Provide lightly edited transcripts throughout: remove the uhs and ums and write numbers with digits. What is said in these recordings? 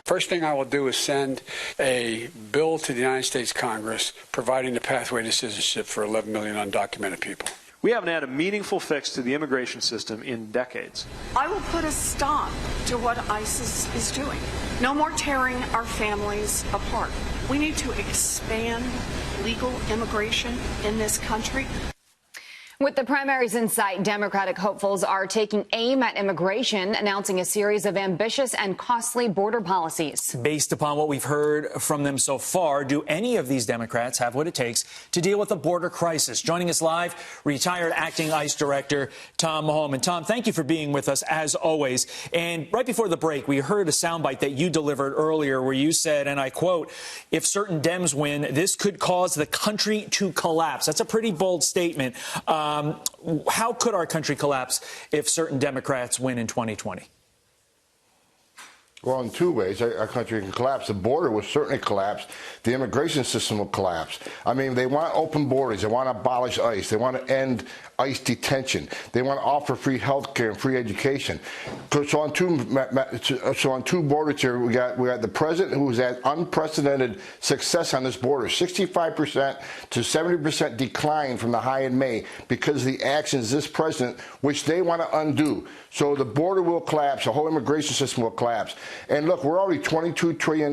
First thing I will do is send a bill to the United States Congress providing the pathway to citizenship for 11 million undocumented people. We haven't had a meaningful fix to the immigration system in decades. I will put a stop to what ISIS is doing. No more tearing our families apart. We need to expand legal immigration in this country. With the primaries in sight, Democratic hopefuls are taking aim at immigration, announcing a series of ambitious and costly border policies. Based upon what we've heard from them so far, do any of these Democrats have what it takes to deal with the border crisis? Joining us live, retired acting ICE Director Tom Homan. Tom, thank you for being with us, as always. And right before the break, we heard a soundbite that you delivered earlier where you said, and I quote, if certain Dems win, this could cause the country to collapse. That's a pretty bold statement. How could our country collapse if certain Democrats win in 2020? Well, in two ways, our country can collapse. The border will certainly collapse. The immigration system will collapse. I mean, they want open borders. They want to abolish ICE. They want to end ICE detention. They want to offer free health care and free education. So on two borders here, we got the president who's had unprecedented success on this border, 65% to 70% decline from the high in May because of the actions of this president, which they want to undo. So the border will collapse. The whole immigration system will collapse. And look, we're already $22 trillion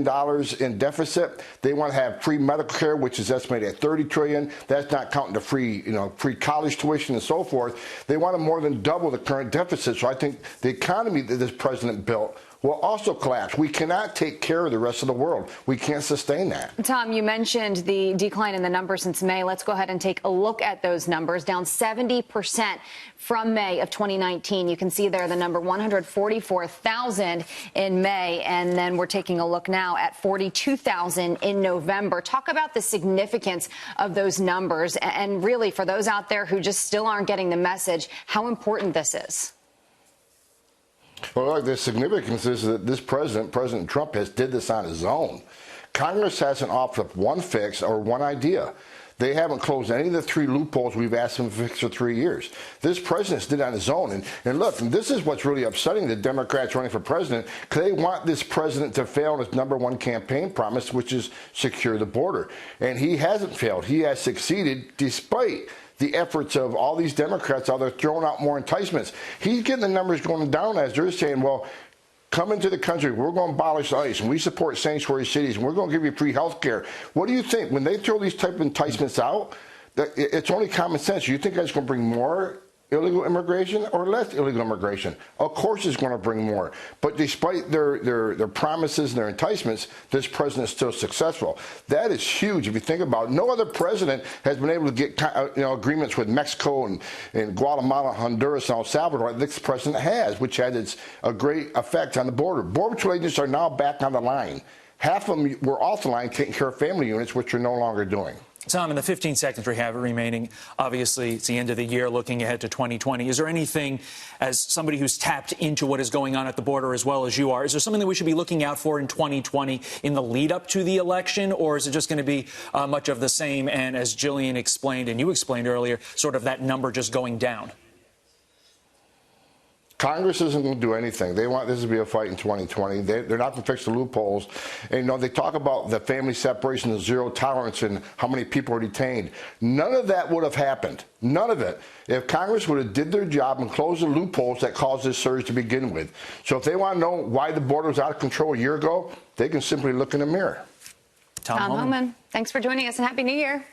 in deficit. They want to have free medical care, which is estimated at $30 trillion. That's not counting the free college tuition and so forth. They want to more than double the current deficit. So I think the economy that this president built will also collapse. We cannot take care of the rest of the world. We can't sustain that. Tom, you mentioned the decline in the numbers since May. Let's go ahead and take a look at those numbers. Down 70% from May of 2019. You can see there the number 144,000 in May. And then we're taking a look now at 42,000 in November. Talk about the significance of those numbers. And really, for those out there who just still aren't getting the message, how important this is. Well, look, the significance is that this President Trump, did this on his own. Congress hasn't offered up one fix or one idea. They haven't closed any of the three loopholes we've asked them to fix for 3 years. This president did it on his own. And look, this is what's really upsetting the Democrats running for president, because they want this president to fail on his #1 campaign promise, which is secure the border. And he hasn't failed. He has succeeded despite the efforts of all these Democrats out there throwing out more enticements. He's getting the numbers going down as they're saying, well, come into the country, we're going to abolish ICE, and we support sanctuary cities, and we're going to give you free health care. What do you think? When they throw these type of enticements out, it's only common sense. You think that's going to bring more illegal immigration or less illegal immigration? Of course it's going to bring more. But despite their promises and their enticements, this president is still successful. That is huge if you think about it. No other president has been able to get agreements with Mexico and Guatemala, Honduras, and El Salvador like this president has, which had a great effect on the border. Border Patrol agents are now back on the line. Half of them were off the line taking care of family units, which are no longer doing. Tom, in the 15 seconds we have remaining, obviously it's the end of the year, looking ahead to 2020. Is there anything, as somebody who's tapped into what is going on at the border as well as you are, is there something that we should be looking out for in 2020 in the lead up to the election, or is it just going to be much of the same and, as Jillian explained and you explained earlier, sort of that number just going down? Congress isn't going to do anything. They want this to be a fight in 2020. They're not going to fix the loopholes. And, they talk about the family separation, the zero tolerance, and how many people are detained. None of that would have happened. None of it. If Congress would have did their job and closed the loopholes that caused this surge to begin with. So if they want to know why the border was out of control a year ago, they can simply look in the mirror. Tom Homan, thanks for joining us, and Happy New Year.